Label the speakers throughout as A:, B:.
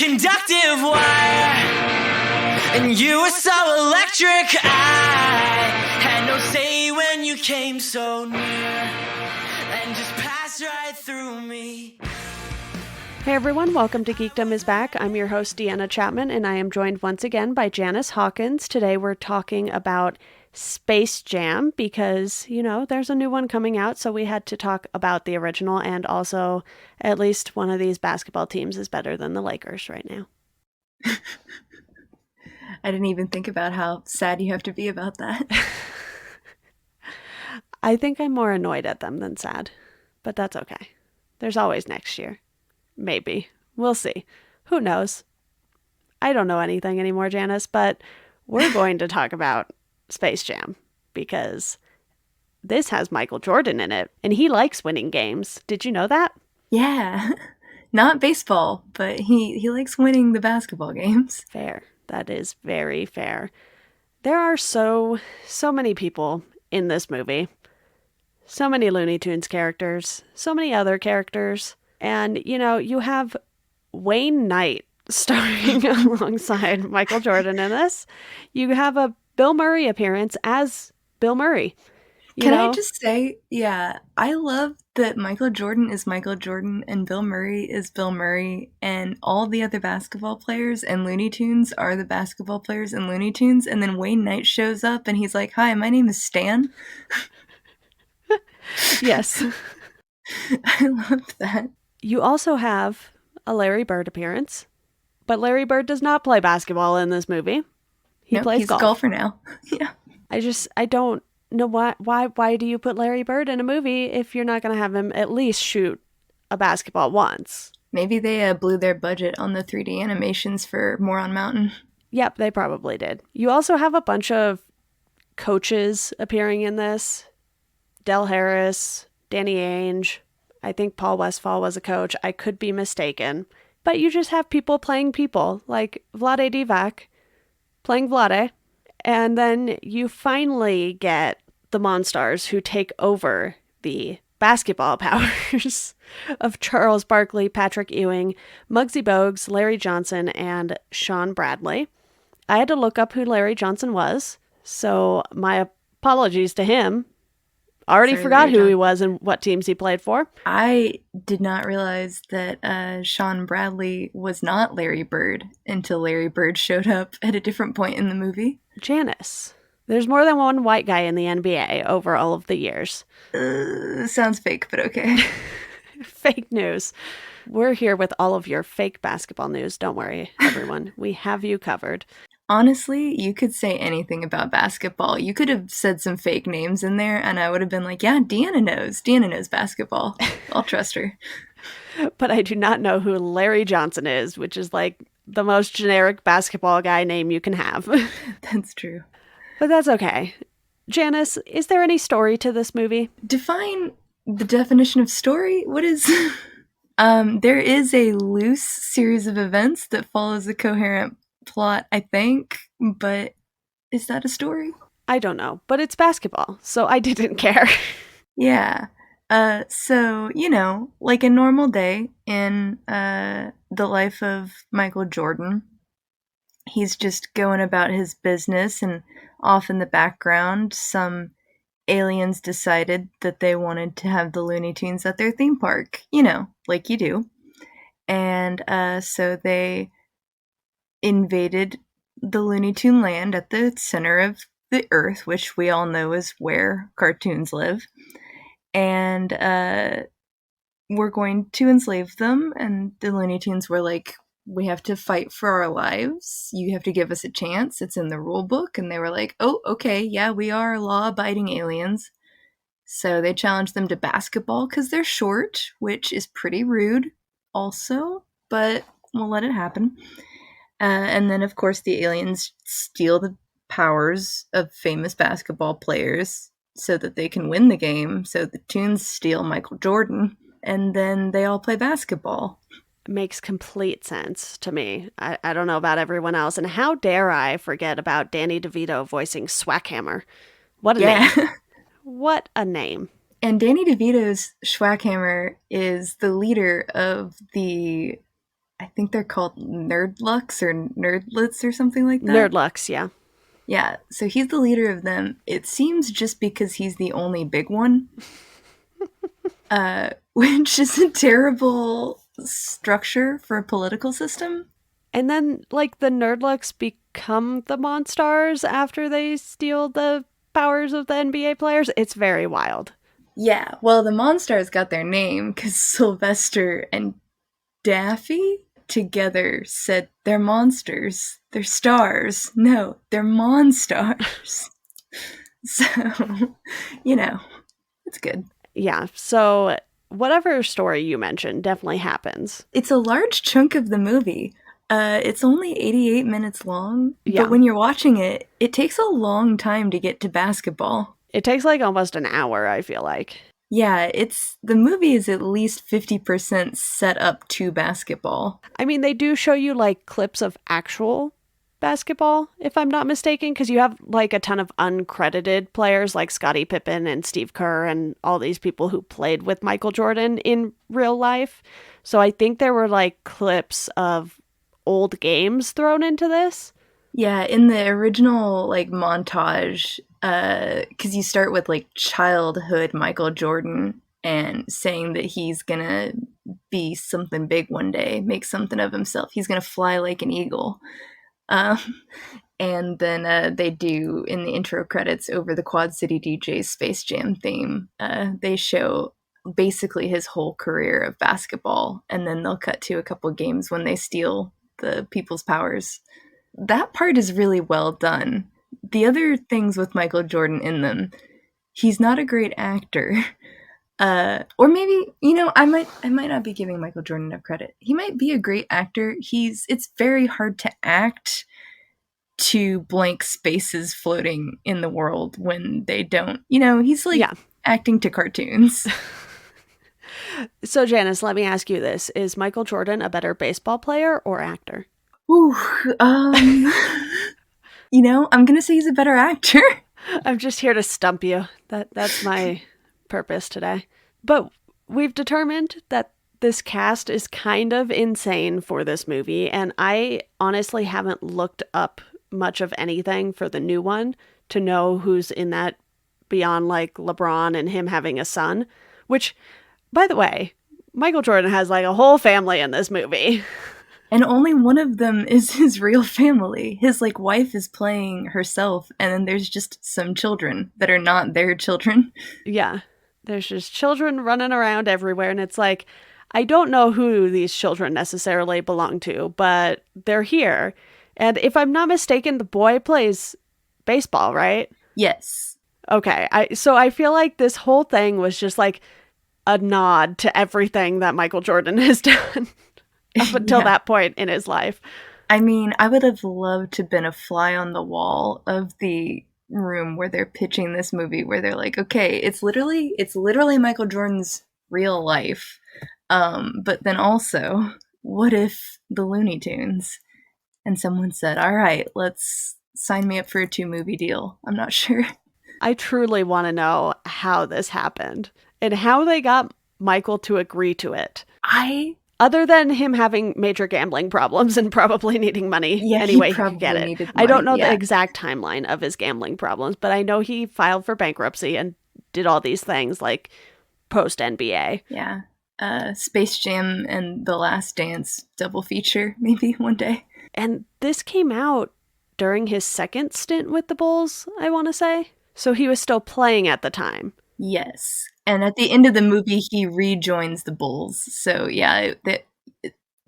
A: conductive wire, and you were so electric. I had no say when you came so near and just passed right through me.
B: Hey everyone, welcome to Geekdom is Back. I'm your host, Deanna Chapman, and I am joined once again by Janice Hawkins. Today we're talking about Space Jam because, there's a new one coming out, so we had to talk about the original, and also at least one of these basketball teams is better than the Lakers right now.
C: I didn't even think about how sad you have to be about that.
B: I think I'm more annoyed at them than sad, but that's okay. There's always next year. Maybe. We'll see. Who knows? I don't know anything anymore, Janice, but we're going to talk about Space Jam because this has Michael Jordan in it, and he likes winning games. Did you know that?
C: Yeah. Not baseball, but he likes winning the basketball games.
B: Fair. That is very fair. There are so many people in this movie. So many Looney Tunes characters. So many other characters. And, you have Wayne Knight starring alongside Michael Jordan in this. You have a Bill Murray appearance as Bill Murray.
C: Can I just say, I love that Michael Jordan is Michael Jordan and Bill Murray is Bill Murray, and all the other basketball players and Looney Tunes are the basketball players and Looney Tunes, and then Wayne Knight shows up and he's like, "Hi, my name is Stan."
B: Yes.
C: I love that.
B: You also have a Larry Bird appearance, but Larry Bird does not play basketball in this movie. He plays
C: he's
B: golf.
C: a golfer now. Yeah.
B: I don't know why do you put Larry Bird in a movie if you're not going to have him at least shoot a basketball once?
C: Maybe they blew their budget on the 3D animations for Moron Mountain.
B: Yep, they probably did. You also have a bunch of coaches appearing in this. Del Harris, Danny Ainge. I think Paul Westphal was a coach. I could be mistaken. But you just have people playing people, like Vlade Divac playing Vlade. And then you finally get the Monstars who take over the basketball powers of Charles Barkley, Patrick Ewing, Muggsy Bogues, Larry Johnson, and Sean Bradley. I had to look up who Larry Johnson was, so my apologies to him. Already forgot who he was and what teams he played for.
C: I did not realize that Sean Bradley was not Larry Bird until Larry Bird showed up at a different point in the movie.
B: Janice. There's more than one white guy in the NBA over all of the years.
C: Sounds fake, but okay.
B: Fake news. We're here with all of your fake basketball news. Don't worry, everyone. We have you covered.
C: Honestly, you could say anything about basketball. You could have said some fake names in there, and I would have been like, yeah, Deanna knows. Deanna knows basketball. I'll trust her.
B: But I do not know who Larry Johnson is, which is like the most generic basketball guy name you can have.
C: That's true.
B: But that's okay. Janice, is there any story to this movie?
C: Define the definition of story. What is... there is a loose series of events that follows a coherent plot, I think, but is that a story?
B: I don't know, but it's basketball, so I didn't care.
C: Yeah. So, like a normal day in the life of Michael Jordan, he's just going about his business, and off in the background, some aliens decided that they wanted to have the Looney Tunes at their theme park, like you do. And so they invaded the Looney Tune land at the center of the earth, which we all know is where cartoons live. And we're going to enslave them. And the Looney Tunes were like, we have to fight for our lives. You have to give us a chance. It's in the rule book. And they were like, oh, okay, yeah, we are law-abiding aliens. So they challenged them to basketball because they're short, which is pretty rude also, but we'll let it happen. And then, of course, the aliens steal the powers of famous basketball players so that they can win the game. So the Tunes steal Michael Jordan, and then they all play basketball.
B: Makes complete sense to me. I don't know about everyone else. And how dare I forget about Danny DeVito voicing Swackhammer? What a name. What a name.
C: And Danny DeVito's Schwackhammer is the leader of the I think they're called Nerdlux or Nerdlets or something like that.
B: Nerdlux, yeah.
C: Yeah, so he's the leader of them. It seems just because he's the only big one, which is a terrible structure for a political system.
B: And then, like, the Nerdlux become the Monstars after they steal the powers of the NBA players. It's very wild.
C: Yeah, well, the Monstars got their name because Sylvester and Daffy together said they're monsters. They're stars. No, they're Monstars. So, it's good.
B: Yeah, so whatever story you mentioned definitely happens.
C: It's a large chunk of the movie. It's only 88 minutes long,
B: Yeah.
C: but when you're watching it, it takes a long time to get to basketball.
B: It takes like almost an hour, I feel like.
C: Yeah, the movie is at least 50% set up to basketball.
B: I mean, they do show you like clips of actual basketball, if I'm not mistaken, because you have like a ton of uncredited players like Scottie Pippen and Steve Kerr and all these people who played with Michael Jordan in real life. So I think there were like clips of old games thrown into this.
C: Yeah, in the original like montage, because you start with like childhood Michael Jordan and saying that he's gonna be something big one day, make something of himself. He's gonna fly like an eagle. And then they do in the intro credits over the Quad City DJ's Space Jam theme. They show basically his whole career of basketball, and then they'll cut to a couple games when they steal the people's powers. That part is really well done. The other things with Michael Jordan in them, he's not a great actor. Or maybe, I might not be giving Michael Jordan enough credit. He might be a great actor. It's very hard to act to blank spaces floating in the world when they don't. He's like acting to cartoons.
B: So Janice, let me ask you this. Is Michael Jordan a better baseball player or actor?
C: Ooh, I'm going to say he's a better actor.
B: I'm just here to stump you. That's my purpose today. But we've determined that this cast is kind of insane for this movie, and I honestly haven't looked up much of anything for the new one to know who's in that beyond like LeBron and him having a son, which, by the way, Michael Jordan has like a whole family in this movie.
C: And only one of them is his real family. His like wife is playing herself, and then there's just some children that are not their children.
B: Yeah. There's just children running around everywhere, and it's like, I don't know who these children necessarily belong to, but they're here. And if I'm not mistaken, the boy plays baseball, right?
C: Yes.
B: Okay. So I feel like this whole thing was just like a nod to everything that Michael Jordan has done up until that point in his life.
C: I mean, I would have loved to have been a fly on the wall of the room where they're pitching this movie, where they're like, okay, it's literally Michael Jordan's real life. But then also, what if the Looney Tunes? And someone said, all right, let's sign me up for a 2-movie deal. I'm not sure.
B: I truly want to know how this happened and how they got Michael to agree to it. Other than him having major gambling problems and probably needing money anyway he could get it. I don't know the exact timeline of his gambling problems, but I know he filed for bankruptcy and did all these things like post NBA.
C: Yeah. Space Jam and The Last Dance double feature maybe one day.
B: And this came out during his second stint with the Bulls, I want to say. So he was still playing at the time.
C: Yes. And at the end of the movie, he rejoins the Bulls. So yeah,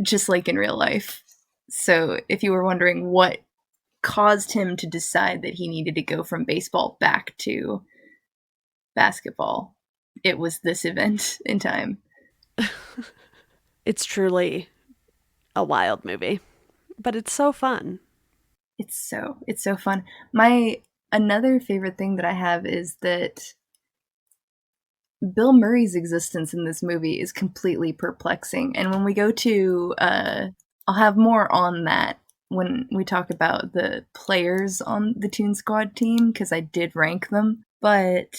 C: just like in real life. So if you were wondering what caused him to decide that he needed to go from baseball back to basketball, it was this event in time.
B: It's truly a wild movie, but it's so fun.
C: It's so fun. Another favorite thing that I have is that Bill Murray's existence in this movie is completely perplexing. And when we go to, I'll have more on that when we talk about the players on the Toon Squad team, because I did rank them. But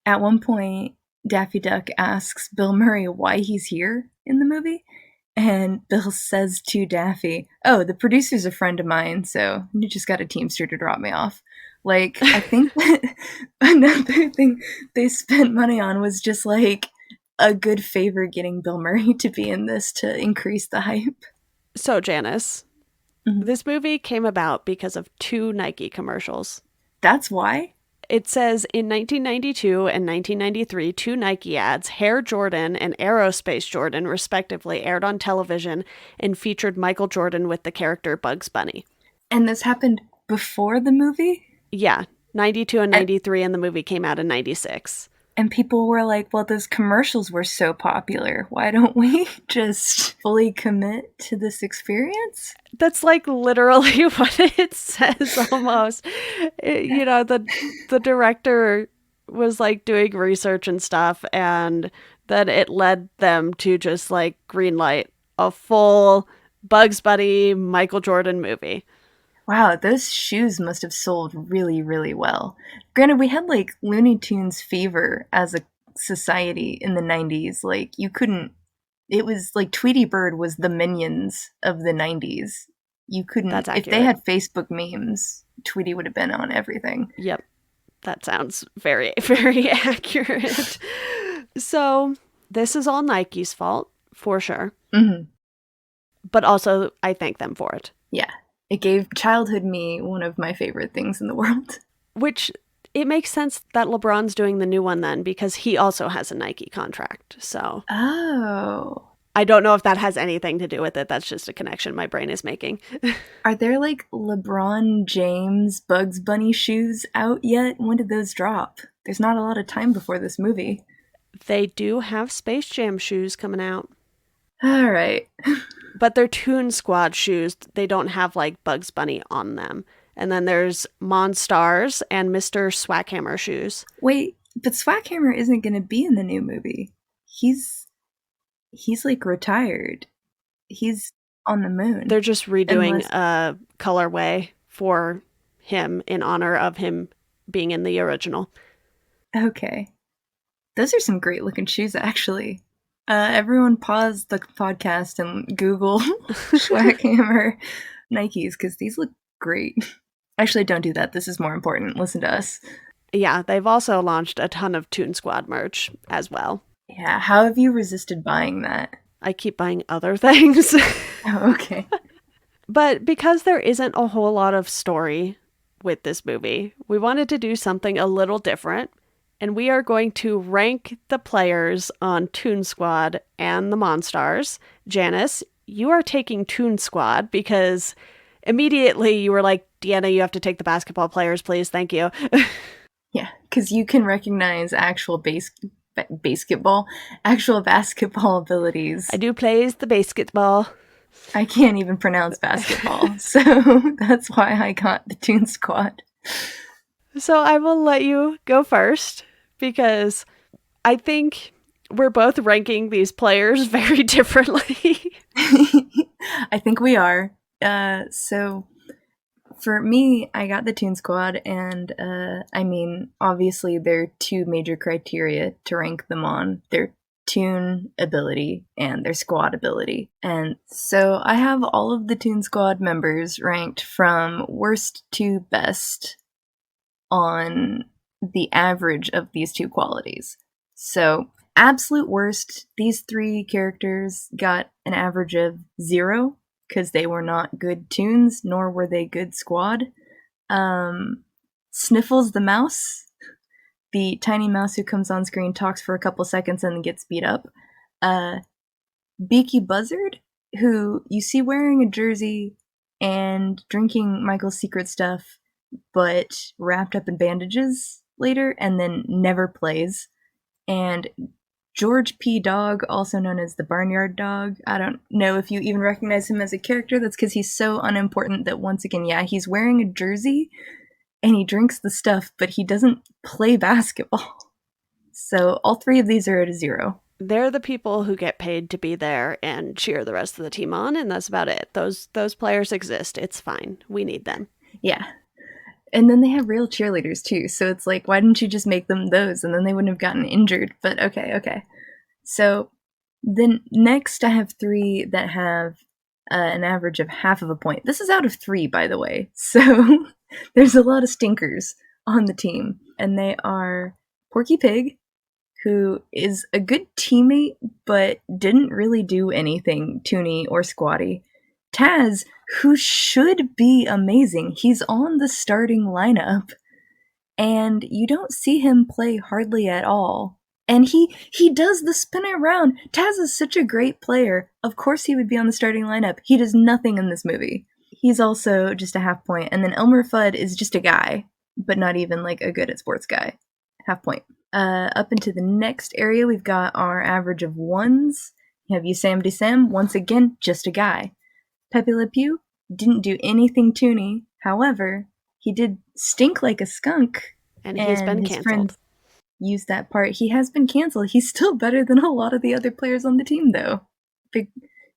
C: at one point, Daffy Duck asks Bill Murray why he's here in the movie. And Bill says to Daffy, "Oh, the producer's a friend of mine, so you just got a Teamster to drop me off." Like, I think that another thing they spent money on was just like a good favor getting Bill Murray to be in this to increase the hype.
B: So, Janice,
C: Mhm.
B: this movie came about because of 2 Nike commercials.
C: That's why?
B: It says in 1992 and 1993, 2 Nike ads, Hair Jordan and Aerospace Jordan, respectively, aired on television and featured Michael Jordan with the character Bugs Bunny.
C: And this happened before the movie?
B: Yeah, 92 and 93, and the movie came out in 96.
C: And people were like, well, those commercials were so popular. Why don't we just fully commit to this experience?
B: That's like literally what it says almost. You know, the director was like doing research and stuff, and then it led them to just like greenlight a full Bugs Bunny Michael Jordan movie.
C: Wow, those shoes must have sold really, really well. Granted, we had like Looney Tunes fever as a society in the 90s. Like, you couldn't, it was like Tweety Bird was the Minions of the 90s. You couldn't,
B: That's
C: if they
B: accurate.
C: had Facebook memes, Tweety would have been on everything.
B: Yep. That sounds very, very accurate. So, this is all Nike's fault, for sure.
C: Mm-hmm.
B: But also, I thank them for it.
C: Yeah. It gave childhood me one of my favorite things in the world.
B: Which, it makes sense that LeBron's doing the new one then, because he also has a Nike contract. So,
C: Oh.
B: I don't know if that has anything to do with it. That's just a connection my brain is making.
C: Are there like LeBron James Bugs Bunny shoes out yet? When did those drop? There's not a lot of time before this movie.
B: They do have Space Jam shoes coming out.
C: All right.
B: But they're Toon Squad shoes. They don't have like Bugs Bunny on them. And then there's Monstars and Mr. Swackhammer shoes.
C: Wait, but Swackhammer isn't going to be in the new movie. He's like retired. He's on the moon.
B: They're just redoing
C: Unless-
B: a colorway for him in honor of him being in the original.
C: Okay. Those are some great looking shoes, actually. Everyone pause the podcast and Google Swackhammer Nikes, because these look great. Actually, don't do that. This is more important. Listen to us.
B: Yeah, they've also launched a ton of Toon Squad merch as well.
C: Yeah, how have you resisted buying that?
B: I keep buying other things.
C: Oh, okay.
B: But because there isn't a whole lot of story with this movie, we wanted to do something a little different. And we are going to rank the players on Toon Squad and the Monstars. Janice, you are taking Toon Squad because immediately you were like, Deanna, you have to take the basketball players, please. Thank you.
C: Yeah, because you can recognize actual basketball abilities.
B: I do plays the basketball.
C: I can't even pronounce basketball, so that's why I got the Toon Squad.
B: So I will let you go first because I think we're both ranking these players very differently.
C: I think we are. So for me, I got the Toon Squad, and I mean, obviously there are 2 major criteria to rank them on. Their Toon ability and their squad ability. And so I have all of the Toon Squad members ranked from worst to best on the average of these 2 qualities. So, absolute worst, these 3 characters got an average of 0 because they were not good toons, nor were they good squad. Sniffles the mouse, the tiny mouse who comes on screen, talks for a couple seconds and then gets beat up. Beaky Buzzard, who you see wearing a jersey and drinking Michael's secret stuff, but wrapped up in bandages later, and then never plays. And George P. Dog, also known as the Barnyard Dog. I don't know if you even recognize him as a character. That's because he's so unimportant that, once again, yeah, he's wearing a jersey and he drinks the stuff, but he doesn't play basketball. So all 3 of these are at a 0.
B: They're the people who get paid to be there and cheer the rest of the team on, and that's about it. Those players exist. It's fine. We need them.
C: Yeah. And then they have real cheerleaders too, so it's like, why didn't you just make them those, and then they wouldn't have gotten injured? But okay. So Then next I have 3 that have an average of half of a point. This is out of 3, by the way. So there's a lot of stinkers on the team. And they are Porky Pig, who is a good teammate, but didn't really do anything toony or squatty. Taz, who should be amazing. He's on the starting lineup, and you don't see him play hardly at all. And he does the spin around. Taz is such a great player. Of course he would be on the starting lineup. He does nothing in this movie. He's also just a half point. And then Elmer Fudd is just a guy, but not even like a good at sports guy. Half point. Up into the next area, we've got our average of 1s. You have Sam de Sam, once again, just a guy. Pepe Le Pew didn't do anything toony. However, he did stink like a skunk.
B: And he's been canceled.
C: Used that part. He has been canceled. He's still better than a lot of the other players on the team, though.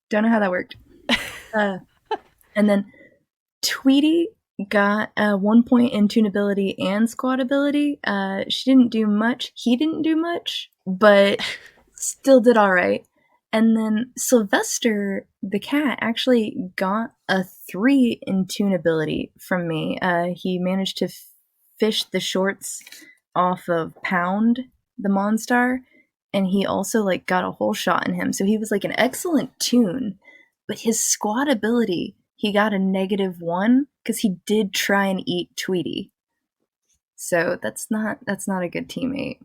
C: Don't know how that worked. And then Tweety got 1 point in tunability and squad ability. She didn't do much. He didn't do much, but still did all right. And then Sylvester the cat actually got a 3 in tunability from me. He managed to fish the shorts off of Pound, the Monstar, and he also like got a whole shot in him. So he was like an excellent tune, but his squad ability, he got a -1 because he did try and eat Tweety. So that's not a good teammate.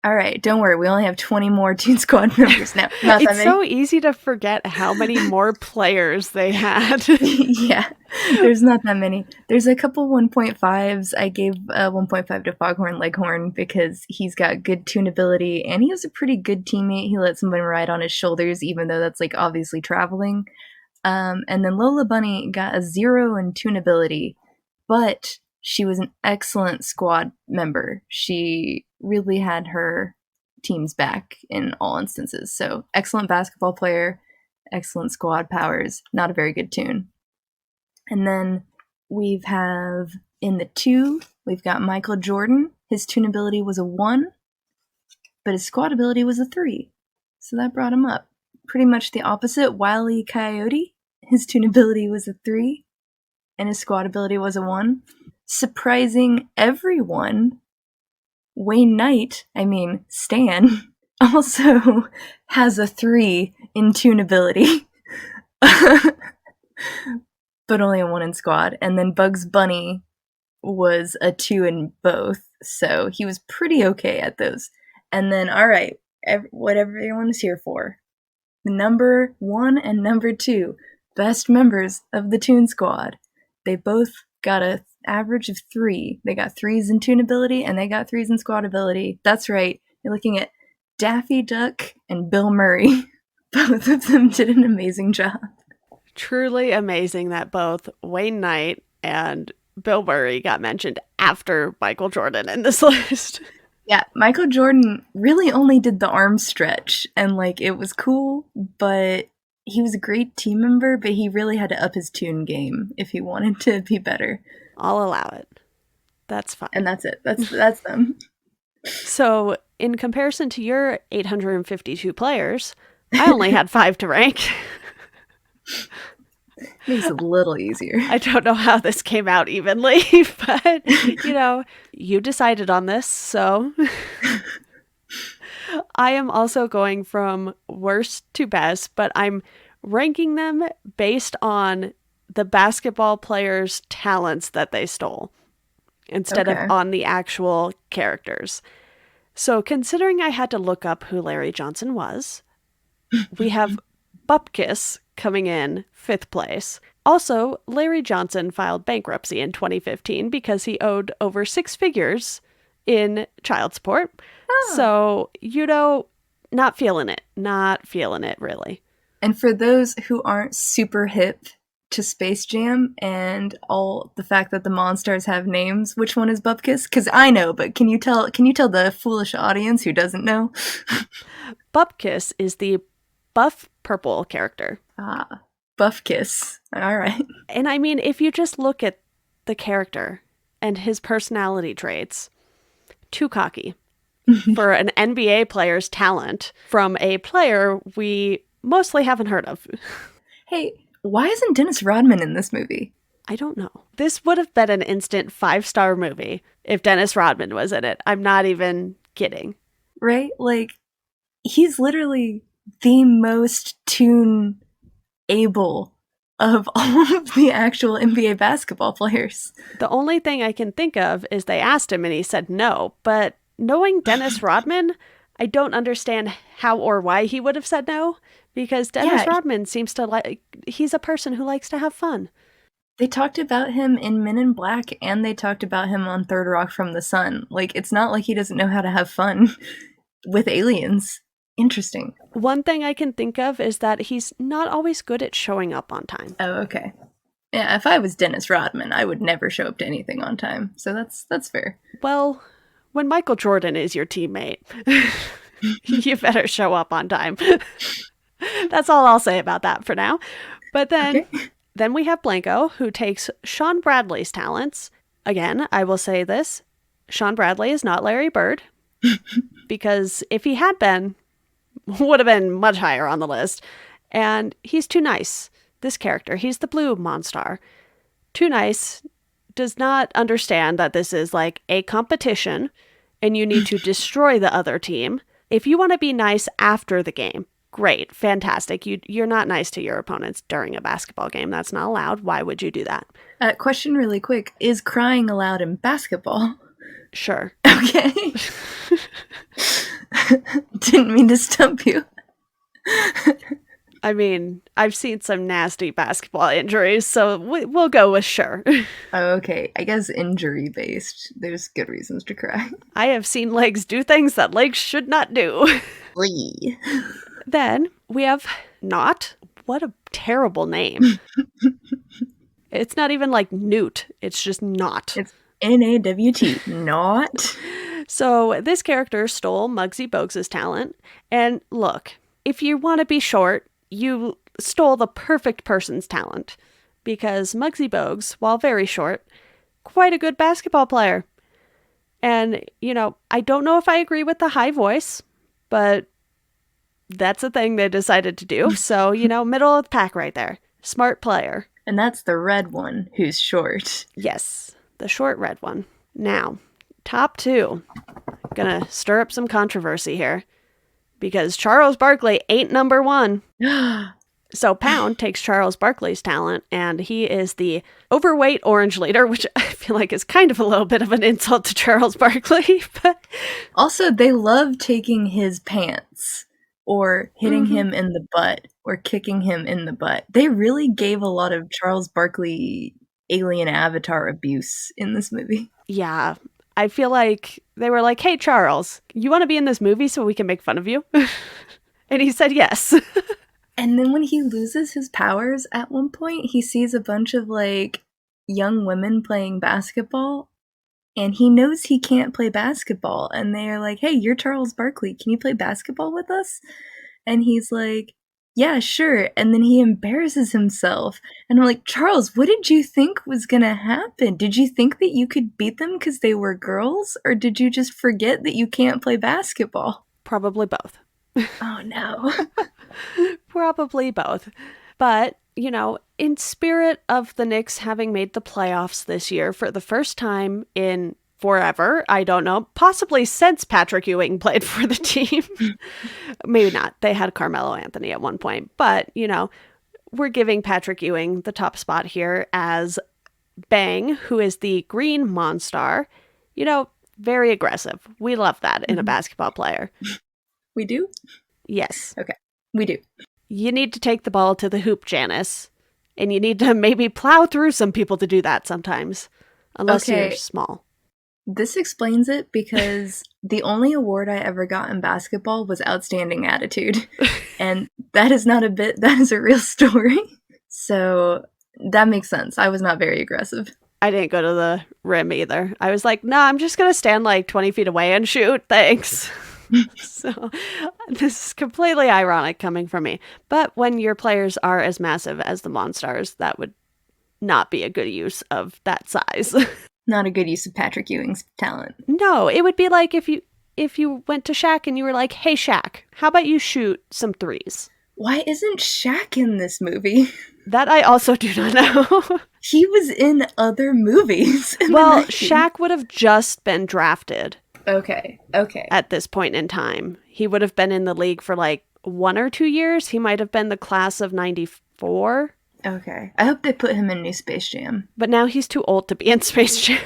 C: All right, don't worry. We only have 20 more Toon Squad members now. Not that
B: it's
C: many.
B: so easy to forget how many more players they had.
C: Yeah, there's not that many. There's a couple 1.5s. I gave 1.5 to Foghorn Leghorn because he's got good tunability and he was a pretty good teammate. He let someone ride on his shoulders, even though that's like obviously traveling. And then Lola Bunny got a 0 in tunability, but she was an excellent squad member. She really had her team's back in all instances. So excellent basketball player, excellent squad powers, not a very good tune. And then we have in the 2, we've got Michael Jordan. His tunability was a 1, but his squad ability was a 3. So that brought him up. Pretty much the opposite, Wile E. Coyote. His tunability was a 3, and his squad ability was a 1. Surprising everyone, Stan, also has a 3 in tunability, but only a 1 in squad. And then Bugs Bunny was a 2 in both, so he was pretty okay at those. And then, all right, what everyone is here for. Number 1 and number 2, best members of the Toon Squad. They both got a average of 3. They got 3s in tunability and they got 3s in squad ability. That's right. You're looking at Daffy Duck and Bill Murray. Both of them did an amazing job.
B: Truly amazing that both Wayne Knight and Bill Murray got mentioned after Michael Jordan in this list.
C: Yeah, Michael Jordan really only did the arm stretch and like it was cool, but he was a great team member, but he really had to up his tune game if he wanted to be better.
B: I'll allow it. That's fine.
C: And that's it. That's them.
B: So, in comparison to your 852 players, I only had 5 to rank.
C: Makes it a little easier.
B: I don't know how this came out evenly, but, you decided on this, so... I am also going from worst to best, but I'm ranking them based on the basketball players' talents that they stole instead of on the actual characters. So considering I had to look up who Larry Johnson was, we have Bupkis coming in 5th place. Also, Larry Johnson filed bankruptcy in 2015 because he owed over 6 figures in child support. So, not feeling it. Not feeling it, really.
C: And for those who aren't super hip to Space Jam and all the fact that the Monstars have names, which one is Bupkis? Because I know, but can you tell the foolish audience who doesn't know?
B: Bupkis is the buff purple character.
C: Ah, Bupkis. All right.
B: And I mean, if you just look at the character and his personality traits, too cocky, for an NBA player's talent from a player we mostly haven't heard of.
C: Hey, why isn't Dennis Rodman in this movie?
B: I don't know. This would have been an instant 5-star movie if Dennis Rodman was in it. I'm not even kidding.
C: Right? Like, he's literally the most tune-able of all of the actual NBA basketball players.
B: The only thing I can think of is they asked him and he said no. But knowing Dennis Rodman, I don't understand how or why he would have said no. Because Dennis Rodman seems to he's a person who likes to have fun.
C: They talked about him in Men in Black, and they talked about him on Third Rock from the Sun. Like, it's not like he doesn't know how to have fun with aliens. Interesting.
B: One thing I can think of is that he's not always good at showing up on time.
C: Oh, okay. Yeah, if I was Dennis Rodman, I would never show up to anything on time. So that's fair.
B: Well, when Michael Jordan is your teammate, you better show up on time. That's all I'll say about that for now. But then we have Blanco, who takes Sean Bradley's talents. Again, I will say this. Sean Bradley is not Larry Bird. Because if he had been, would have been much higher on the list. And he's too nice. This character, he's the blue Monstar. Too nice, does not understand that this is like a competition and you need to destroy the other team. If you want to be nice after the game, great, fantastic. You're not nice to your opponents during a basketball game. That's not allowed. Why would you do that?
C: Question really quick. Is crying allowed in basketball?
B: Sure.
C: Okay. Didn't mean to stump you.
B: I mean, I've seen some nasty basketball injuries, so we'll go with sure.
C: Oh, okay. I guess injury-based. There's good reasons to cry.
B: I have seen legs do things that legs should not do. Then we have Not. What a terrible name. It's not even like Newt. It's just Not.
C: It's N-A-W-T. Not.
B: So this character stole Muggsy Bogues' talent. And look, if you want to be short, you stole the perfect person's talent. Because Muggsy Bogues, while very short, quite a good basketball player. And, you know, I don't know if I agree with the high voice, but that's a thing they decided to do. So, you know, middle of the pack right there. Smart player.
C: And that's the red one who's short.
B: Yes, the short red one. Now, top two. Gonna stir up some controversy here. Because Charles Barkley ain't number one. So Pound takes Charles Barkley's talent, and he is the overweight orange leader, which I feel like is kind of a little bit of an insult to Charles Barkley. But
C: also, they love taking his pants or hitting him in the butt or kicking him in the butt. They really gave a lot of Charles Barkley alien avatar abuse in this movie.
B: Yeah, I feel like they were like, hey, Charles, you want to be in this movie so we can make fun of you? And he said yes.
C: And then when he loses his powers at one point, he sees a bunch of, like, young women playing basketball, and he knows he can't play basketball. And they're like, hey, you're Charles Barkley. Can you play basketball with us? And he's like, yeah, sure. And then he embarrasses himself. And I'm like, Charles, what did you think was going to happen? Did you think that you could beat them because they were girls? Or did you just forget that you can't play basketball?
B: Probably both.
C: Oh, no.
B: Probably both. But, you know, in spirit of the Knicks having made the playoffs this year for the first time in forever, I don't know, possibly since Patrick Ewing played for the team. Maybe not. They had Carmelo Anthony at one point. But, you know, we're giving Patrick Ewing the top spot here as Bang, who is the green Monstar. You know, very aggressive. We love that in a basketball player.
C: We do?
B: Yes.
C: Okay. We do.
B: You need to take the ball to the hoop, Janice. And you need to maybe plow through some people to do that sometimes. Unless you're small.
C: This explains it because the only award I ever got in basketball was Outstanding Attitude. And that is not a bit, that is a real story. So that makes sense. I was not very aggressive.
B: I didn't go to the rim either. I was like, nah, I'm just going to stand like 20 feet away and shoot. Thanks. So this is completely ironic coming from me. But when your players are as massive as the Monstars, that would not be a good use of that size.
C: Not a good use of Patrick Ewing's talent.
B: No, it would be like if you if you went to Shaq and you were like, hey, Shaq, how about you shoot some threes?
C: Why isn't Shaq in this movie?
B: That I also do not know.
C: He was in other movies in
B: Well,
C: the 90s.
B: Shaq would have just been drafted
C: Okay.
B: at this point in time. He would have been in the league for like 1 or 2 years. He might have been the class of 94.
C: Okay. I hope they put him in New Space Jam.
B: But now he's too old to be in Space Jam.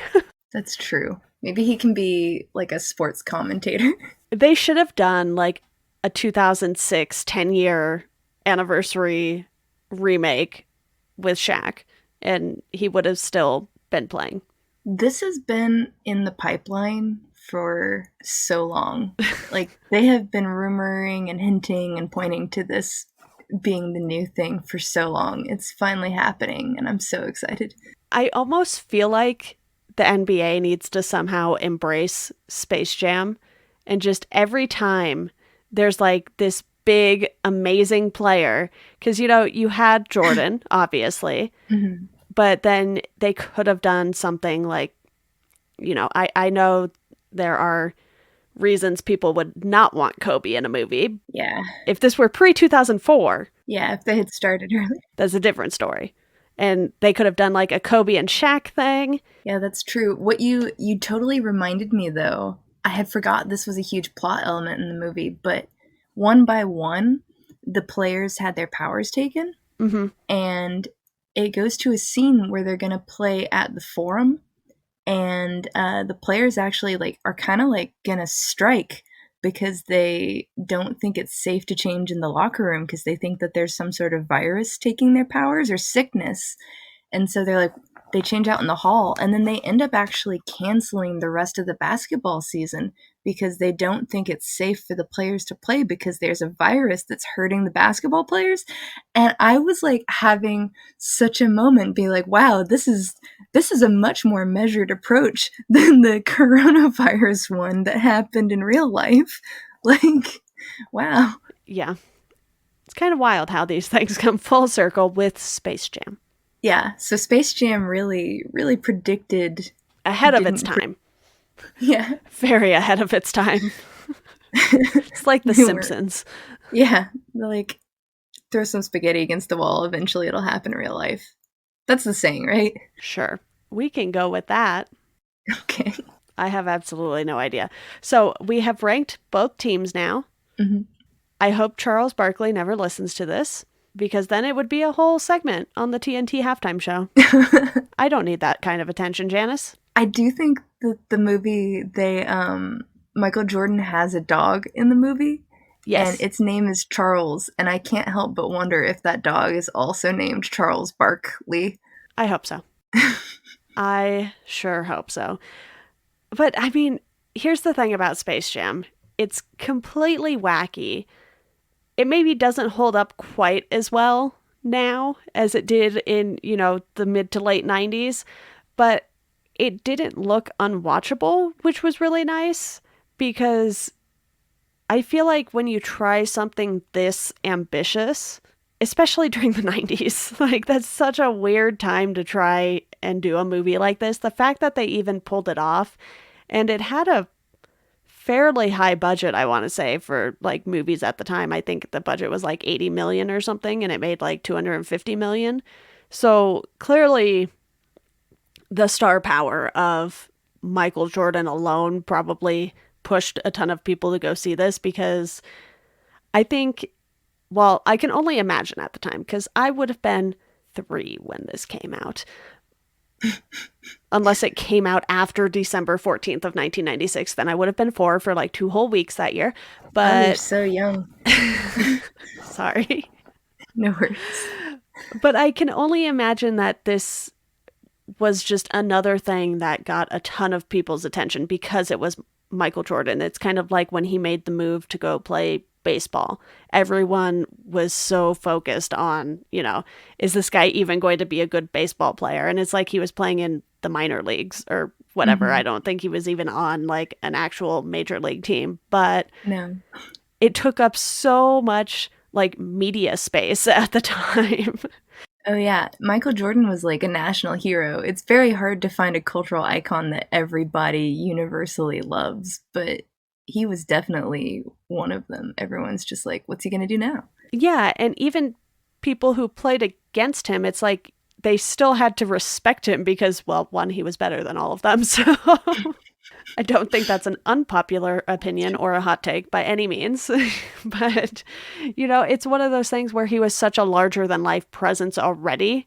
C: That's true. Maybe he can be like a sports commentator.
B: They should have done like a 2006 10-year anniversary remake with Shaq, and he would have still been playing.
C: This has been in the pipeline for so long. Like, they have been rumoring and hinting and pointing to this being the new thing for so long. It's finally happening, and I'm so excited.
B: I almost feel like the NBA needs to somehow embrace Space Jam, and just every time there's like this big, amazing player, because, you know, you had Jordan, obviously, but then they could have done something like, you know, I know there are reasons people would not want Kobe in a movie.
C: Yeah.
B: If this were pre-2004,
C: Yeah, if they had started early.
B: that's a different story. And they could have done like a Kobe and Shaq thing.
C: Yeah, that's true. What you totally reminded me, though, I had forgot this was a huge plot element in the movie, but one by one, the players had their powers taken.
B: Mm-hmm.
C: And it goes to a scene where they're going to play at the Forum, and the players actually like are kind of like going to strike because they don't think it's safe to change in the locker room because they think that there's some sort of virus taking their powers or sickness. And so they're like, they change out in the hall, and then they end up actually canceling the rest of the basketball season because they don't think it's safe for the players to play because there's a virus that's hurting the basketball players. And I was like having such a moment, being like, wow, this is a much more measured approach than the coronavirus one that happened in real life. Like, wow.
B: Yeah. It's kind of wild how these things come full circle with Space Jam.
C: Yeah, so Space Jam really, really predicted...
B: Ahead of its time.
C: Yeah.
B: Very ahead of its time. It's like The Simpsons.
C: Yeah, like, throw some spaghetti against the wall, eventually it'll happen in real life. That's the saying, right?
B: Sure. We can go with that.
C: Okay.
B: I have absolutely no idea. So we have ranked both teams now.
C: Mm-hmm.
B: I hope Charles Barkley never listens to this, because then it would be a whole segment on the TNT halftime show. I don't need that kind of attention, Janice.
C: I do think that the movie, Michael Jordan has a dog in the movie.
B: Yes.
C: And its name is Charles, and I can't help but wonder if that dog is also named Charles Barkley.
B: I hope so. I sure hope so. But, I mean, here's the thing about Space Jam. It's completely wacky. It maybe doesn't hold up quite as well now as it did in, you know, the mid to late 90s, but it didn't look unwatchable, which was really nice, because I feel like when you try something this ambitious, especially during the 90s, like, that's such a weird time to try and do a movie like this. The fact that they even pulled it off, and it had a fairly high budget, I want to say, for like movies at the time. I think the budget was like 80 million or something, and it made like 250 million. So clearly the star power of Michael Jordan alone probably pushed a ton of people to go see this, because I think, well, I can only imagine at the time, because I would have been 3 when this came out. Unless it came out after December 14th of 1996, then I would have been 4 for like 2 whole weeks that year. But
C: you're so young.
B: Sorry.
C: No worries.
B: But I can only imagine that this was just another thing that got a ton of people's attention because it was Michael Jordan. It's kind of like when he made the move to go play baseball. Everyone was so focused on, you know, is this guy even going to be a good baseball player? And it's like he was playing in the minor leagues or whatever. Mm-hmm. I don't think he was even on like an actual major league team, but
C: no,
B: it took up so much like media space at the time.
C: Oh yeah, Michael Jordan was like a national hero. It's very hard to find a cultural icon that everybody universally loves, but he was definitely one of them. Everyone's just like, what's he gonna do now?
B: Yeah, and even people who played against him, it's like they still had to respect him because, well, one, he was better than all of them. So I don't think that's an unpopular opinion or a hot take by any means. But, it's one of those things where he was such a larger than life presence already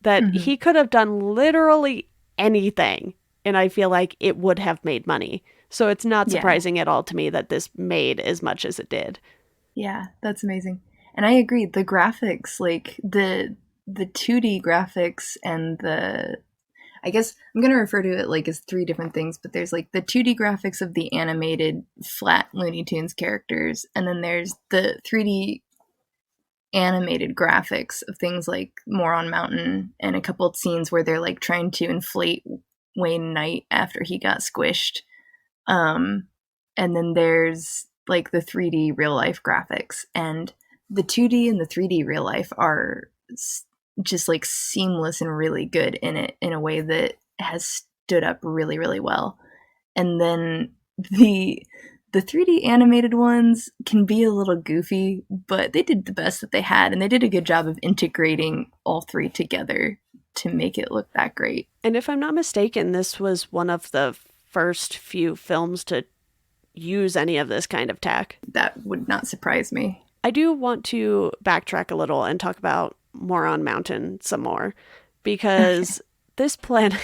B: that he could have done literally anything. And I feel like it would have made money. So it's not surprising at all to me that this made as much as it did.
C: Yeah, that's amazing. And I agree. The graphics, like the 2D graphics and I guess I'm going to refer to it like as three different things, but there's like the 2D graphics of the animated flat Looney Tunes characters, and then there's the 3D animated graphics of things like Moron Mountain and a couple of scenes where they're like trying to inflate Wayne Knight after he got squished. And then there's like the 3D real life graphics, and the 2D and the 3D real life are just like seamless and really good in it in a way that has stood up really, really well. And then the 3D animated ones can be a little goofy, but they did the best that they had, and they did a good job of integrating all three together to make it look that great.
B: And if I'm not mistaken, this was one of the first few films to use any of this kind of tech.
C: That would not surprise me.
B: I do want to backtrack a little and talk about Moron Mountain some more, because this planet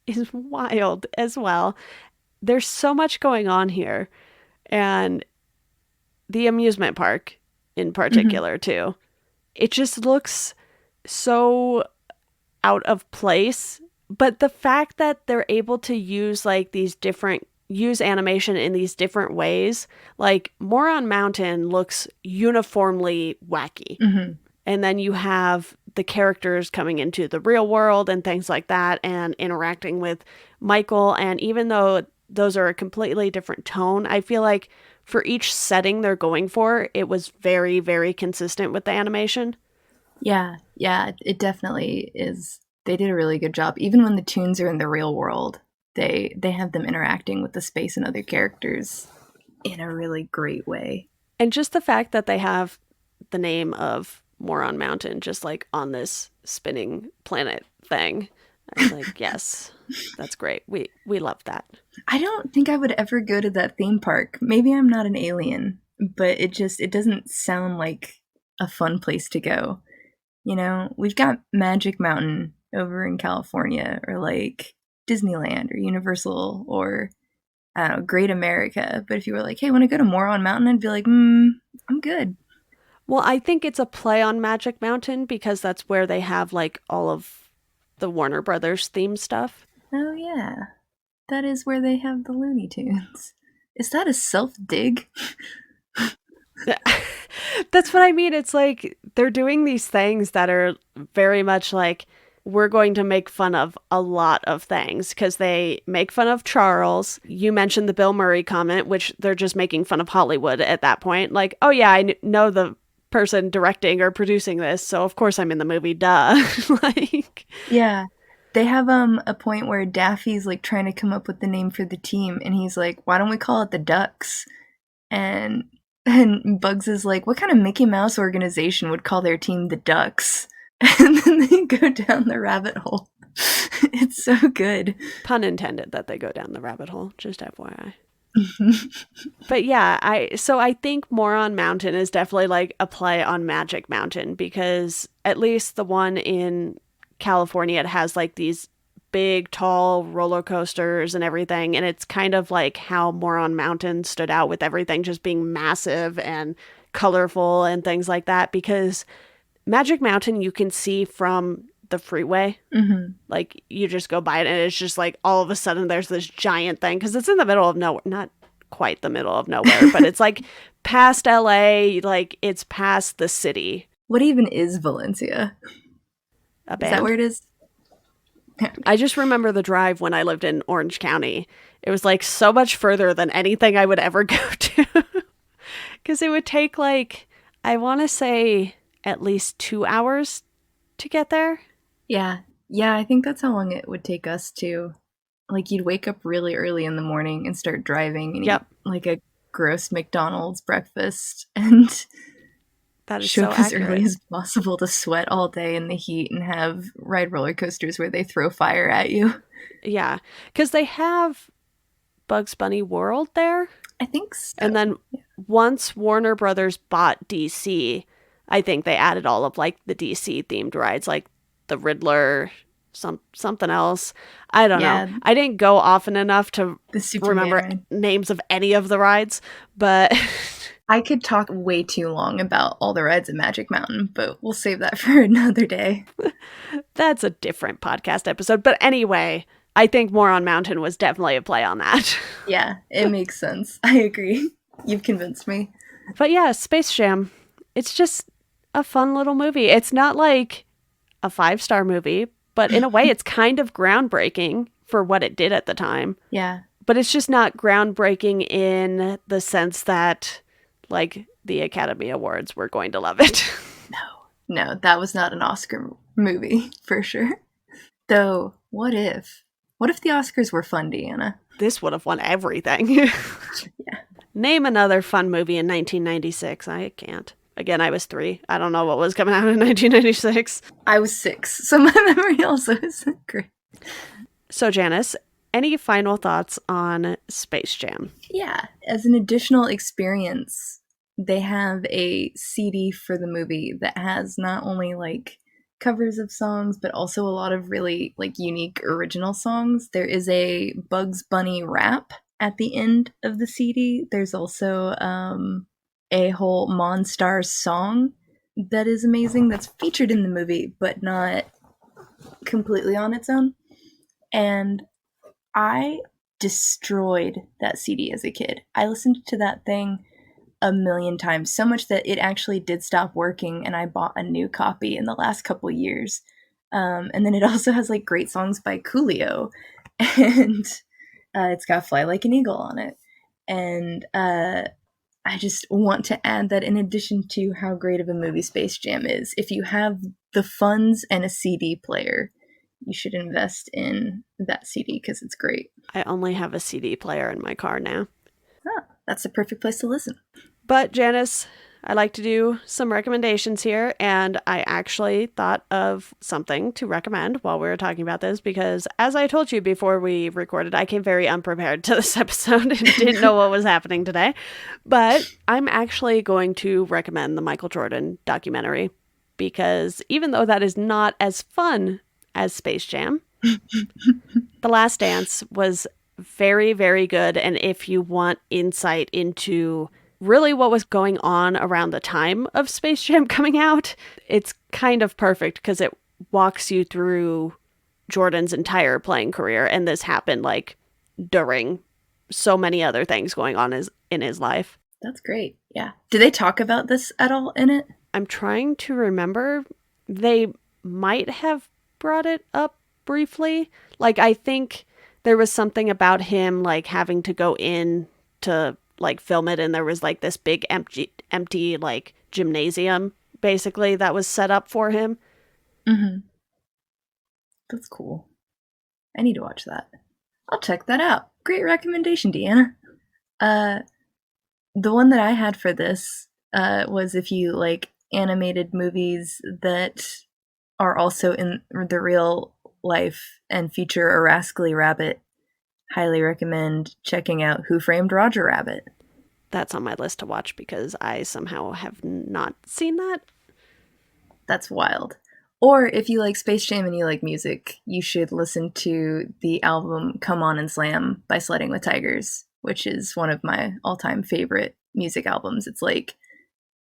B: is wild as well. There's so much going on here, and the amusement park in particular too. It just looks so out of place, but the fact that they're able to use use animation in these different ways, like Moron Mountain looks uniformly wacky. And then you have the characters coming into the real world and things like that and interacting with Michael. And even though those are a completely different tone, I feel like for each setting they're going for, it was very, very consistent with the animation.
C: Yeah, it definitely is. They did a really good job. Even when the tunes are in the real world, they have them interacting with the space and other characters in a really great way.
B: And just the fact that they have the name of Moron Mountain just like on this spinning planet thing, I was like, yes, that's great. We love that.
C: I don't think I would ever go to that theme park. Maybe I'm not an alien, but it doesn't sound like a fun place to go. We've got Magic Mountain over in California, or like Disneyland or Universal, or I don't know, Great America. But if you were like, hey, want to go to Moron Mountain? I'd be like, I'm good.
B: Well, I think it's a play on Magic Mountain because that's where they have like all of the Warner Brothers theme stuff.
C: Oh yeah, that is where they have the Looney Tunes. Is that a self-dig?
B: That's what I mean. It's like they're doing these things that are very much like, we're going to make fun of a lot of things, because they make fun of Charles. You mentioned the Bill Murray comment, which they're just making fun of Hollywood at that point. Like, oh yeah, I know the person directing or producing this, so of course I'm in the movie, duh. Like,
C: yeah. They have a point where Daffy's like trying to come up with the name for the team, and he's like, why don't we call it the Ducks? And Bugs is like, what kind of Mickey Mouse organization would call their team the Ducks? And then they go down the rabbit hole. It's so good.
B: Pun intended that they go down the rabbit hole, just FYI. But yeah, I think Moron Mountain is definitely like a play on Magic Mountain, because at least the one in California, it has like these big, tall roller coasters and everything. And it's kind of like how Moron Mountain stood out with everything just being massive and colorful and things like that, because Magic Mountain you can see from the freeway. Like, you just go by it and it's just like all of a sudden there's this giant thing, because it's in the middle of nowhere. Not quite the middle of nowhere, but it's like past LA, like it's past the city.
C: What even is Valencia?
B: A band.
C: Is that where it is?
B: I just remember the drive when I lived in Orange County. It was like so much further than anything I would ever go to, because it would take like, I want to say at least 2 hours to get there.
C: Yeah, I think that's how long it would take us too. like you'd wake up really early in the morning and start driving and
B: Yep.
C: eat like a gross McDonald's breakfast and
B: That is
C: show
B: so
C: up as
B: accurate.
C: early as possible to sweat all day in the heat and have ride roller coasters where they throw fire at you.
B: Yeah, because they have Bugs Bunny World there.
C: I think so.
B: And then once Warner Brothers bought DC, I think they added all of like the DC themed rides, like the Riddler, something else. I don't
C: Yeah.
B: know. I didn't go often enough to
C: The Superman
B: remember
C: ride.
B: names of any of the rides, but
C: I could talk way too long about all the rides at Magic Mountain, but we'll save that for another day.
B: that's a different podcast episode. But anyway, I think Moron Mountain was definitely a play on that.
C: Yeah, it makes sense. I agree. You've convinced me.
B: But yeah, Space Jam. It's just a fun little movie. It's not like a 5-star movie, but in a way it's kind of groundbreaking for what it did at the time.
C: Yeah.
B: But it's just not groundbreaking in the sense that like the Academy Awards were going to love it.
C: No, that was not an Oscar movie, for sure. Though, what if the Oscars were fun, Deanna?
B: This would have won everything. Name another fun movie in 1996. I can't. Again, I was 3. I don't know what was coming out in 1996.
C: I was 6, so my memory also isn't great.
B: So, Janice, any final thoughts on Space Jam?
C: Yeah, as an additional experience, they have a CD for the movie that has not only like covers of songs, but also a lot of really like unique original songs. There is a Bugs Bunny rap at the end of the CD. There's also a whole Monstars song that is amazing that's featured in the movie, but not completely on its own. And I destroyed that CD as a kid. I listened to that thing a million times, so much that it actually did stop working, and I bought a new copy in the last couple years. And then it also has like great songs by Coolio, and it's got Fly Like an Eagle on it. And I just want to add that in addition to how great of a movie Space Jam is, if you have the funds and a CD player, you should invest in that CD because it's great.
B: I only have a CD player in my car now.
C: Ah, that's the perfect place to listen.
B: But Janice, I like to do some recommendations here, and I actually thought of something to recommend while we were talking about this because, as I told you before we recorded, I came very unprepared to this episode and didn't know what was happening today. But I'm actually going to recommend the Michael Jordan documentary because even though that is not as fun as Space Jam, The Last Dance was very, very good. And if you want insight into really what was going on around the time of Space Jam coming out, it's kind of perfect because it walks you through Jordan's entire playing career. And this happened like during so many other things going on in his life.
C: That's great. Yeah. Do they talk about this at all in it?
B: I'm trying to remember. They might have brought it up briefly. Like, I think there was something about him like having to go in to like film it, and there was like this big empty like gymnasium basically that was set up for him.
C: Mm-hmm. That's cool. I need to watch that. I'll check that out. Great recommendation, Deanna. The one that I had for this was if you like animated movies that are also in the real life and feature a rascally rabbit, highly recommend checking out Who Framed Roger Rabbit.
B: That's on my list to watch because I somehow have not seen that.
C: That's wild. Or if you like Space Jam and you like music, you should listen to the album Come On and Slam by Sledding with Tigers, which is one of my all-time favorite music albums. It's like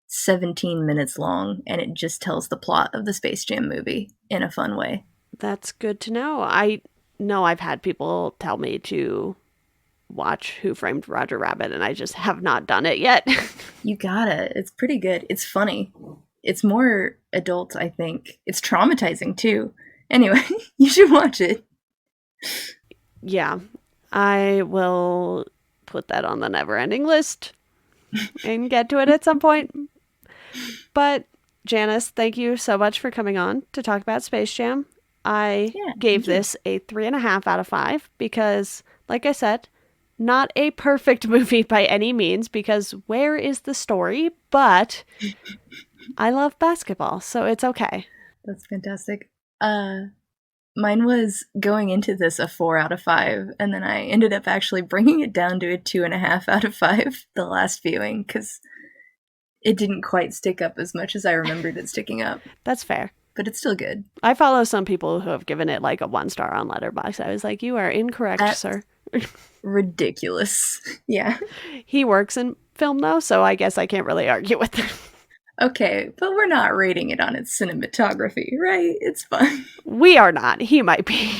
C: 17 minutes long, and it just tells the plot of the Space Jam movie in a fun way.
B: That's good to know. I know I've had people tell me to watch Who Framed Roger Rabbit, and I just have not done it yet.
C: You gotta. It's pretty good. It's funny. It's more adult, I think. It's traumatizing, too. Anyway, you should watch it.
B: Yeah, I will put that on the never-ending list and get to it at some point. But Janice, thank you so much for coming on to talk about Space Jam. I
C: Yeah,
B: gave
C: thank you.
B: this a 3.5 out of 5 because, like I said, not a perfect movie by any means, because where is the story? But I love basketball, so it's okay.
C: That's fantastic. Mine was going into this a 4 out of 5, and then I ended up actually bringing it down to a 2.5 out of 5 the last viewing, because it didn't quite stick up as much as I remembered it sticking up.
B: That's fair.
C: But it's still good.
B: I follow some people who have given it like a 1 star on Letterboxd. I was like, you are incorrect,
C: That's
B: sir.
C: ridiculous. Yeah.
B: He works in film, though, so I guess I can't really argue with him.
C: Okay, but we're not rating it on its cinematography, right? It's fun.
B: We are not. He might be.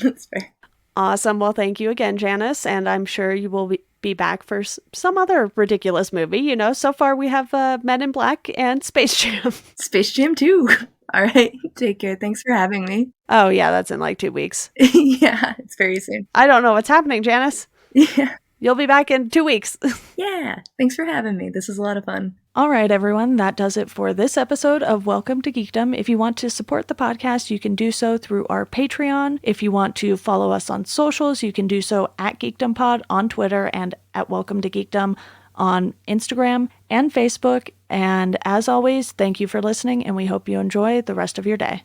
C: That's fair.
B: Awesome. Well, thank you again, Janice. And I'm sure you will be back for some other ridiculous movie. You know, so far we have Men in Black and Space Jam.
C: Space Jam 2. All right. Take care. Thanks for having me.
B: Oh, yeah, that's in like 2 weeks.
C: Yeah, it's very soon.
B: I don't know what's happening, Janice.
C: Yeah.
B: You'll be back in 2 weeks.
C: Yeah. Thanks for having me. This is a lot of fun.
B: All right, everyone, that does it for this episode of Welcome to Geekdom. If you want to support the podcast, you can do so through our Patreon. If you want to follow us on socials, you can do so at GeekdomPod on Twitter and at Welcome to Geekdom on Instagram and Facebook. And as always, thank you for listening, and we hope you enjoy the rest of your day.